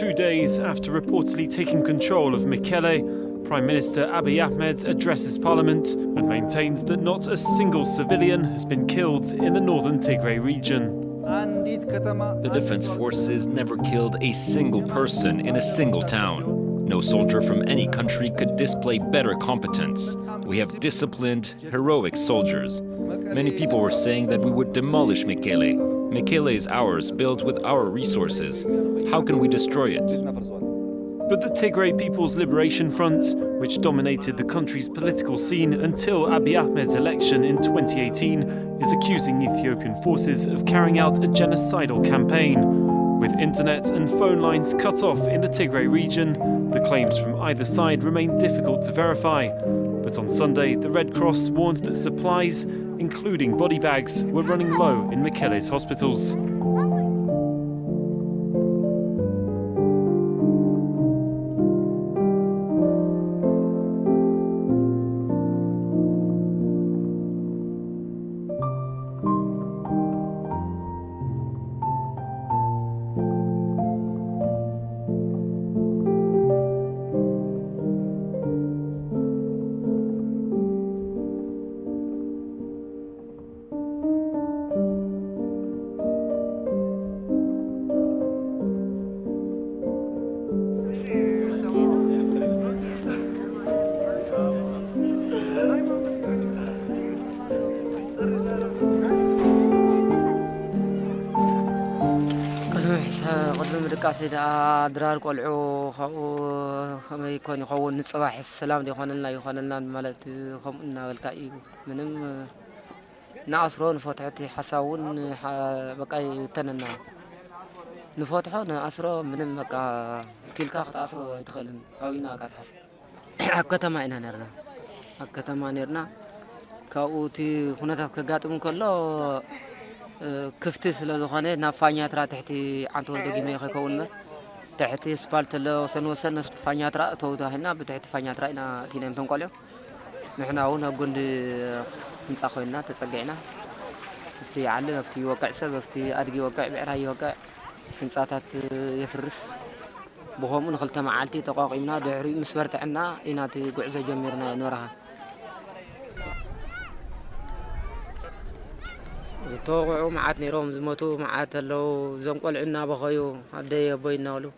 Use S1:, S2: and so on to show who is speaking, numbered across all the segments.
S1: 2 days after reportedly taking control of Mekelle, Prime Minister Abiy Ahmed addresses Parliament and maintains that not a single civilian has been killed in the northern Tigray region.
S2: The defense forces never killed a single person in a single town. No soldier from any country could display better competence. We have disciplined, heroic soldiers. Many people were saying that we would demolish Mekelle. Mekelle is ours, built with our resources. How can we destroy it?
S1: But the Tigray People's Liberation Front, which dominated the country's political scene until Abiy Ahmed's election in 2018, is accusing Ethiopian forces of carrying out a genocidal campaign. With internet and phone lines cut off in the Tigray region, the claims from either side remain difficult to verify. But on Sunday, the Red Cross warned that supplies, including body bags, were running low in Mekelle's hospitals.
S3: درار قلعو خم يكون يخون صباح السلام دي يخوننا مالت خمنا الكاي منم نعصرون فتحتي حساون بقى تننا نفتحو نعصرو منم بقى تلك عصرو يدخلن اوينا قاعد حس كتما انا نرنا كتما نرنا كاوتي هناك كغاطم كله كفتي ስለዝኾነ ናብ ፋኛትራ ትሕቲ ዓንቶ ደጊመ ይኸውነ ትሕቲ ስፓልት ለወሰን ፋኛትራ ተውታህና ብትሕቲ ፋኛትራ ኢና ቲናም ተንቆልዮ ንሕና እውን ጎንዲ ህንጻ ኮይና ተጸጊዕና ፍቲ ዓለ ፍቲ ወቃዕ ሰብ ፍቲ አድጊ ወቃዕ ብዕራ ይወቃዕ ህንጻታት ይፍርስ ብኸሙ ንኽልተ መዓልቲ ተቋቂምና ድሕሪ ምስበርትዕና ኢናቲ ጉዕዞ ጀሚርና ንወራሃ توقعوا معات نيروم زمتو معات لو زنقلعنا بخيو هدي بينا ولو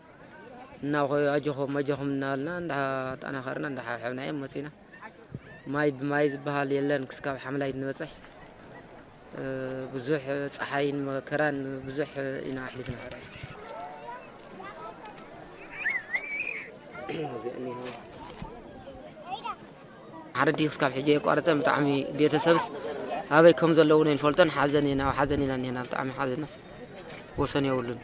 S3: ناخذ اجخو مجخم نالنا انا خرنا ندح حبنا يمسينا ماي بمايز بحال يلن كسكاب حملاي نبصح بزح صحاين مكران بزح انا احلفنا عردي كسكاب حجي قرصم طعمي بيتسبس هاي كم زلون الفلتن حزنينا وحزنينا هنا بتاع حزنس وسن يولن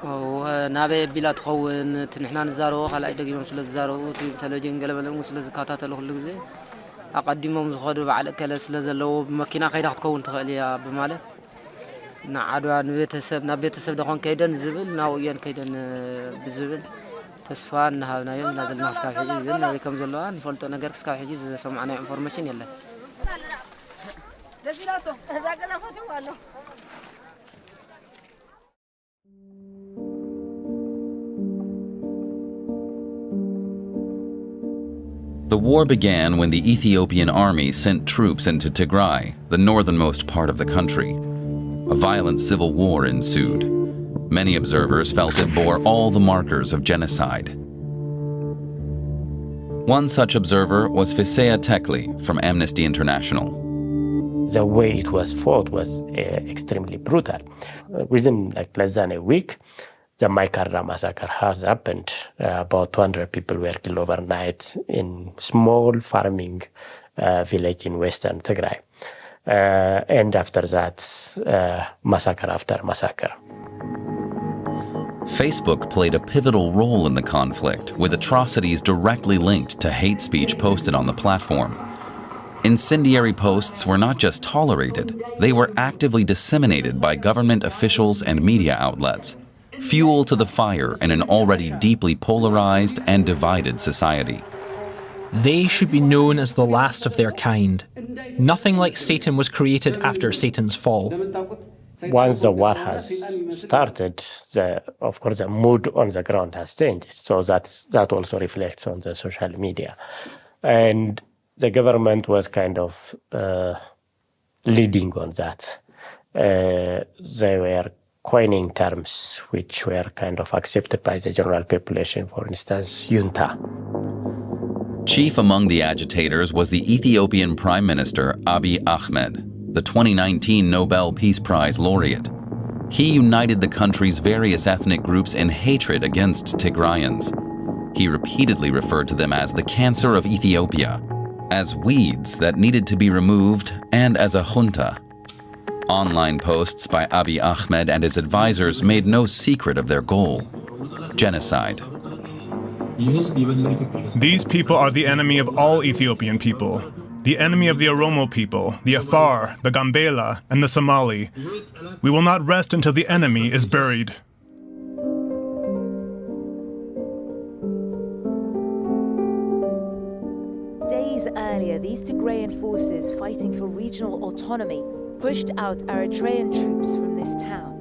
S3: ونابي بلا تخون نحنا نزارو خلا يدق يوم سلا زارو تلفزيون قلبنا مسلا زكاتات له كل جزء اقدمهم زخدوا بعد كلا سلا زلو بماكينه خيدا تكون تخليها بماله نعادوا نبيتسب دخون كيدن زبل ناويان كيدن بزبل تسفان نهانا يوم نازل ناس كاف حجيز إننا كم زلوان فلتو نجار كاف حجيز سمعنا إنفورميشن يلا.
S4: The war began when the Ethiopian army sent troops into Tigray, the northernmost part of the country. A violent civil war ensued. Many observers felt it bore all the markers of genocide. One such observer was Fisea Tekli from Amnesty International.
S5: The way it was fought was extremely brutal. Within less than a week, the Maikarra massacre has happened. About 200 people were killed overnight in small farming village in western Tigray. And after that, massacre after massacre.
S4: Facebook played a pivotal role in the conflict, with atrocities directly linked to hate speech posted on the platform. Incendiary posts were not just tolerated, they were actively disseminated by government officials and media outlets, fuel to the fire in an already deeply polarized and divided society.
S6: They should be known as the last of their kind, Nothing like Satan was created after Satan's fall.
S5: Once the war has started, of course, the mood on the ground has changed. So that also reflects on the social media. And the government was kind of leading on that. They were coining terms which were kind of accepted by the general population, for instance, junta.
S4: Chief among the agitators was the Ethiopian Prime Minister Abiy Ahmed, the 2019 Nobel Peace Prize laureate. He united the country's various ethnic groups in hatred against Tigrayans. He repeatedly referred to them as the cancer of Ethiopia, as weeds that needed to be removed, and as a junta. Online posts by Abiy Ahmed and his advisors made no secret of their goal: genocide.
S7: These people are the enemy of all Ethiopian people, the enemy of the Oromo people, the Afar, the Gambela, and the Somali. We will not rest until the enemy is buried.
S8: Days earlier, these Tigrayan forces fighting for regional autonomy pushed out Eritrean troops from this town.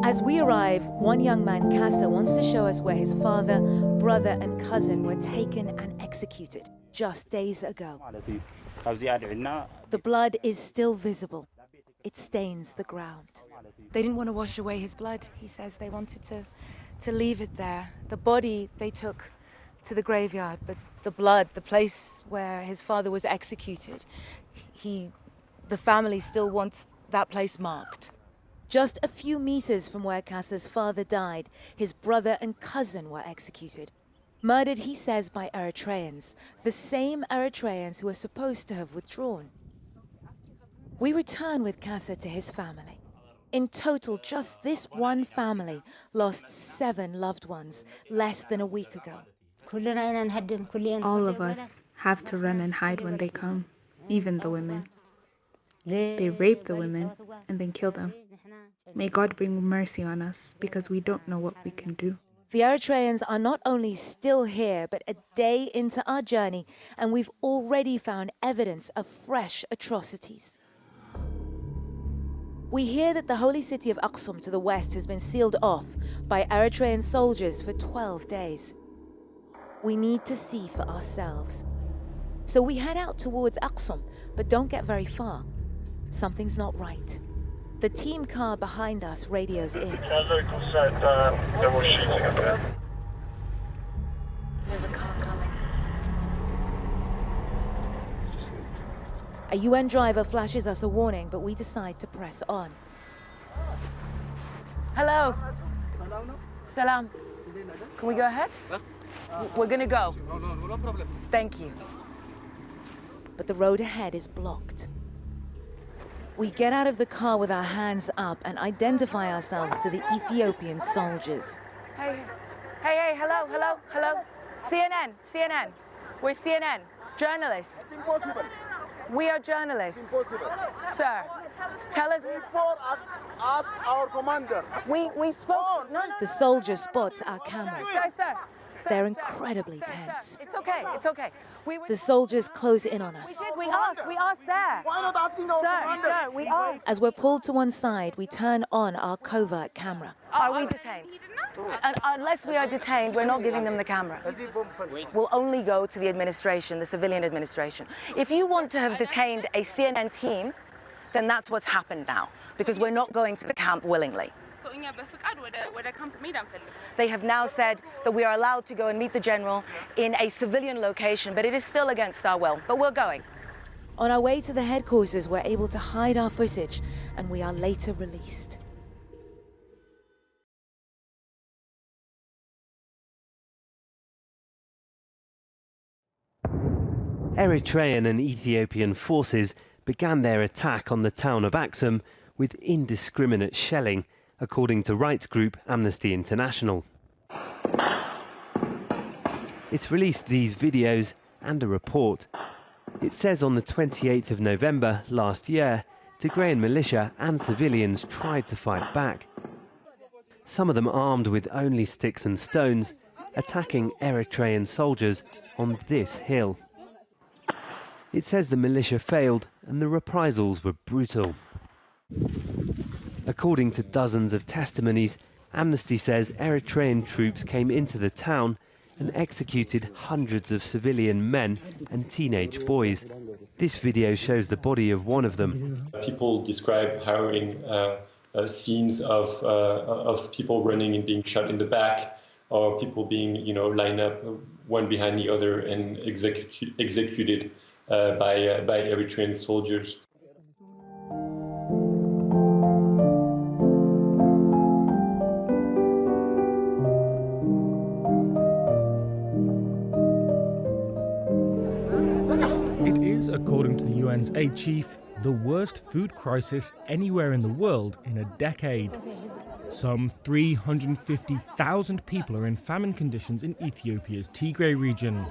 S8: As we arrive, one young man, Kassa, wants to show us where his father, brother, and cousin were taken and executed just days ago. The blood is still visible. It stains the ground.
S9: They didn't want to wash away his blood, he says. They wanted to leave it there. The body they took to the graveyard, but the blood, the place where his father was executed, the family still wants that place marked.
S8: Just a few meters from where Kassa's father died, his brother and cousin were executed. Murdered, he says, by Eritreans, the same Eritreans who are supposed to have withdrawn. We return with Kassa to his family. In total, just this one family lost 7 loved ones less than a week ago.
S10: All of us have to run and hide when they come, even the women. They rape the women and then kill them. May God bring mercy on us, because we don't know what we can do.
S8: The Eritreans are not only still here, but a day into our journey, and we've already found evidence of fresh atrocities. We hear that the holy city of Aksum to the west has been sealed off by Eritrean soldiers for 12 days. We need to see for ourselves. So we head out towards Aksum, but don't get very far. Something's not right. The team car behind us radios in.
S9: There's a car coming.
S8: A UN driver flashes us a warning, but we decide to press on.
S11: Hello. Salam. Can we go ahead? We're gonna go. No problem. Thank you.
S8: But the road ahead is blocked. We get out of the car with our hands up and identify ourselves to the Ethiopian soldiers.
S11: Hey, hello. CNN. We're CNN, journalists.
S12: It's impossible.
S11: We are journalists.
S12: It's impossible.
S11: Sir, tell us.
S12: Before ask our commander.
S11: We spoke. No.
S8: The soldier spots our camera.
S11: Sir.
S8: They're incredibly tense.
S11: It's okay.
S8: The soldiers close in on us.
S11: We asked there.
S12: Why not asking our commander?
S11: Sir, we asked.
S8: As we're pulled to one side, we turn on our covert camera.
S11: Are we detained? And unless we are detained, we're not giving them the camera. We'll only go to the administration, the civilian administration. If you want to have detained a CNN team, then that's what's happened now, because we're not going to the camp willingly. They have now said that we are allowed to go and meet the general in a civilian location, but it is still against our will, but we're going.
S8: On our way to the headquarters, we're able to hide our footage, and we are later released.
S13: Eritrean and Ethiopian forces began their attack on the town of Aksum with indiscriminate shelling, according to rights group Amnesty International. It's released these videos and a report. It says on the 28th of November last year, Tigrayan militia and civilians tried to fight back. Some of them armed with only sticks and stones, attacking Eritrean soldiers on this hill. It says the militia failed and the reprisals were brutal. According to dozens of testimonies, Amnesty says Eritrean troops came into the town and executed hundreds of civilian men and teenage boys. This video shows the body of one of them.
S14: People describe harrowing scenes of people running and being shot in the back, or people being, lined up one behind the other and executed by Eritrean soldiers.
S15: It is, according to the UN's aid chief, the worst food crisis anywhere in the world in a decade. Some 350,000 people are in famine conditions in Ethiopia's Tigray region.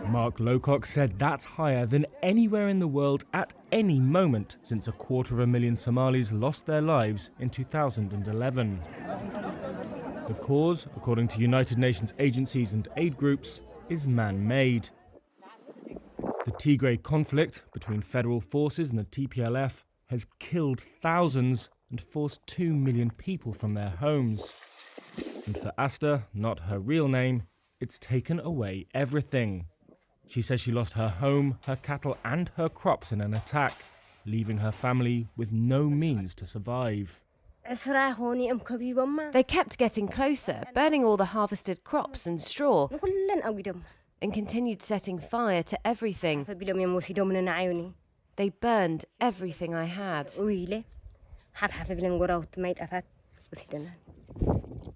S15: Mark Lowcock said that's higher than anywhere in the world at any moment since 250,000 Somalis lost their lives in 2011. The cause, according to United Nations agencies and aid groups, is man-made. The Tigray conflict between federal forces and the TPLF has killed thousands and forced 2 million people from their homes. And for Asta, not her real name, it's taken away everything. She says she lost her home, her cattle and her crops in an attack, leaving her family with no means to survive.
S16: They kept getting closer, burning all the harvested crops and straw, and continued setting fire to everything. They burned everything I had.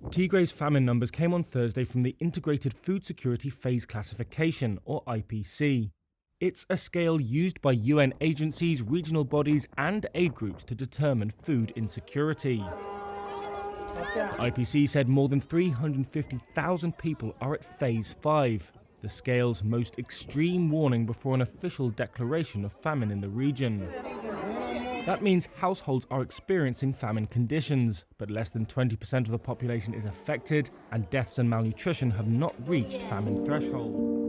S15: Tigray's famine numbers came on Thursday from the Integrated Food Security Phase Classification, or IPC. It's a scale used by UN agencies, regional bodies and aid groups to determine food insecurity. The IPC said more than 350,000 people are at Phase 5, the scale's most extreme warning before an official declaration of famine in the region. That means households are experiencing famine conditions, but less than 20% of the population is affected, and deaths and malnutrition have not reached famine threshold.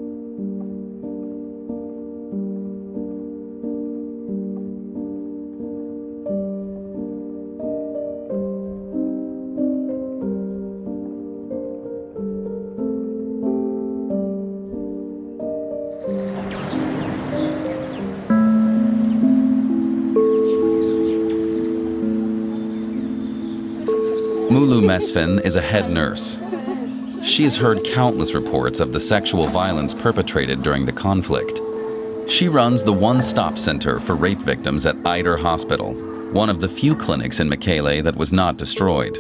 S4: Mulu Mesfin is a head nurse. She has heard countless reports of the sexual violence perpetrated during the conflict. She runs the one-stop center for rape victims at Eider Hospital, one of the few clinics in Mekele that was not destroyed.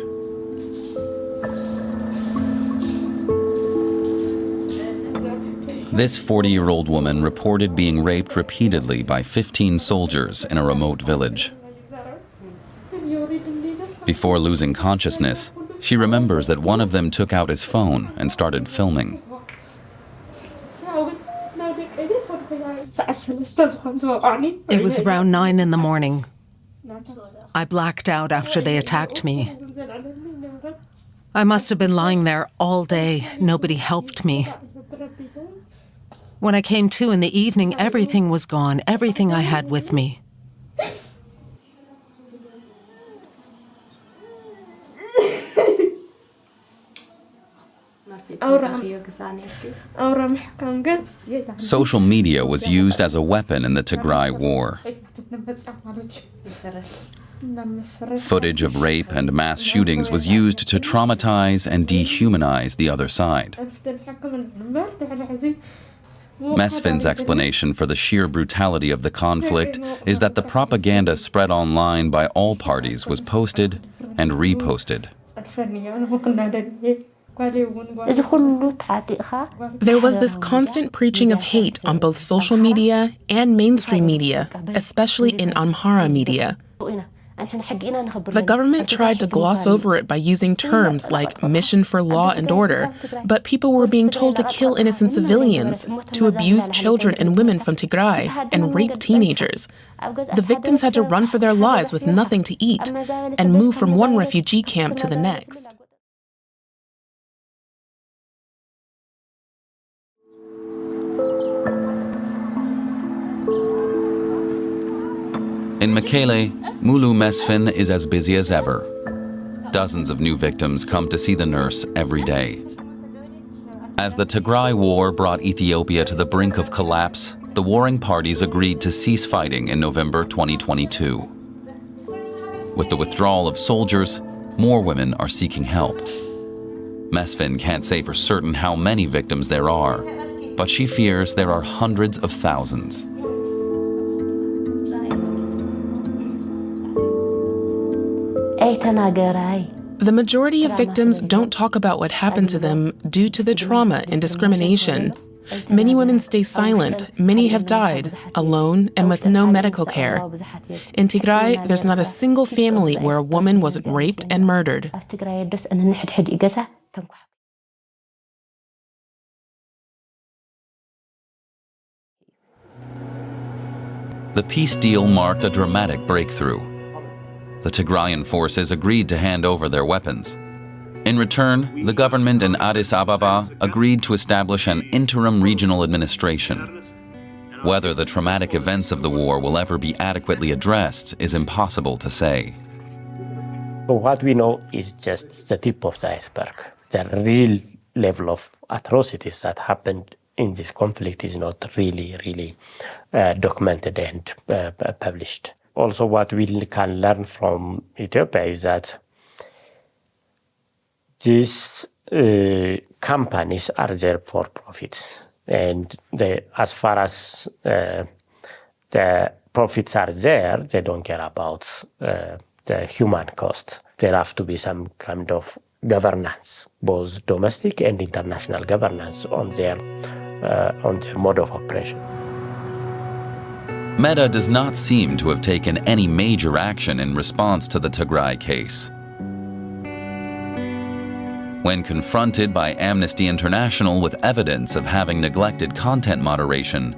S4: This 40-year-old woman reported being raped repeatedly by 15 soldiers in a remote village. Before losing consciousness, she remembers that one of them took out his phone and started filming.
S17: It was around 9 in the morning. I blacked out after they attacked me. I must have been lying there all day. Nobody helped me. When I came to in the evening, everything was gone, everything I had with me.
S4: Social media was used as a weapon in the Tigray war. Footage of rape and mass shootings was used to traumatize and dehumanize the other side. Mesfin's explanation for the sheer brutality of the conflict is that the propaganda spread online by all parties was posted and reposted.
S18: There was this constant preaching of hate on both social media and mainstream media, especially in Amhara media. The government tried to gloss over it by using terms like mission for law and order, but people were being told to kill innocent civilians, to abuse children and women from Tigray, and rape teenagers. The victims had to run for their lives with nothing to eat and move from one refugee camp to the next.
S4: In Mekele, Mulu Mesfin is as busy as ever. Dozens of new victims come to see the nurse every day. As the Tigray War brought Ethiopia to the brink of collapse, the warring parties agreed to cease fighting in November 2022. With the withdrawal of soldiers, more women are seeking help. Mesfin can't say for certain how many victims there are, but she fears there are hundreds of thousands.
S18: The majority of victims don't talk about what happened to them due to the trauma and discrimination. Many women stay silent. Many have died, alone and with no medical care. In Tigray, there's not a single family where a woman wasn't raped and murdered.
S4: The peace deal marked a dramatic breakthrough. The Tigrayan forces agreed to hand over their weapons. In return, the government in Addis Ababa agreed to establish an interim regional administration. Whether the traumatic events of the war will ever be adequately addressed is impossible to say.
S5: What we know is just the tip of the iceberg. The real level of atrocities that happened in this conflict is not really documented and published. Also, what we can learn from Ethiopia is that these companies are there for profit, and as far as the profits are there, they don't care about the human cost. There have to be some kind of governance, both domestic and international governance, on their mode of operation.
S4: MEDA does not seem to have taken any major action in response to the Tigray case. When confronted by Amnesty International with evidence of having neglected content moderation,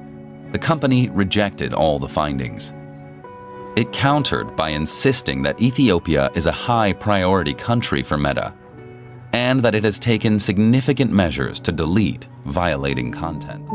S4: the company rejected all the findings. It countered by insisting that Ethiopia is a high-priority country for MEDA, and that it has taken significant measures to delete violating content.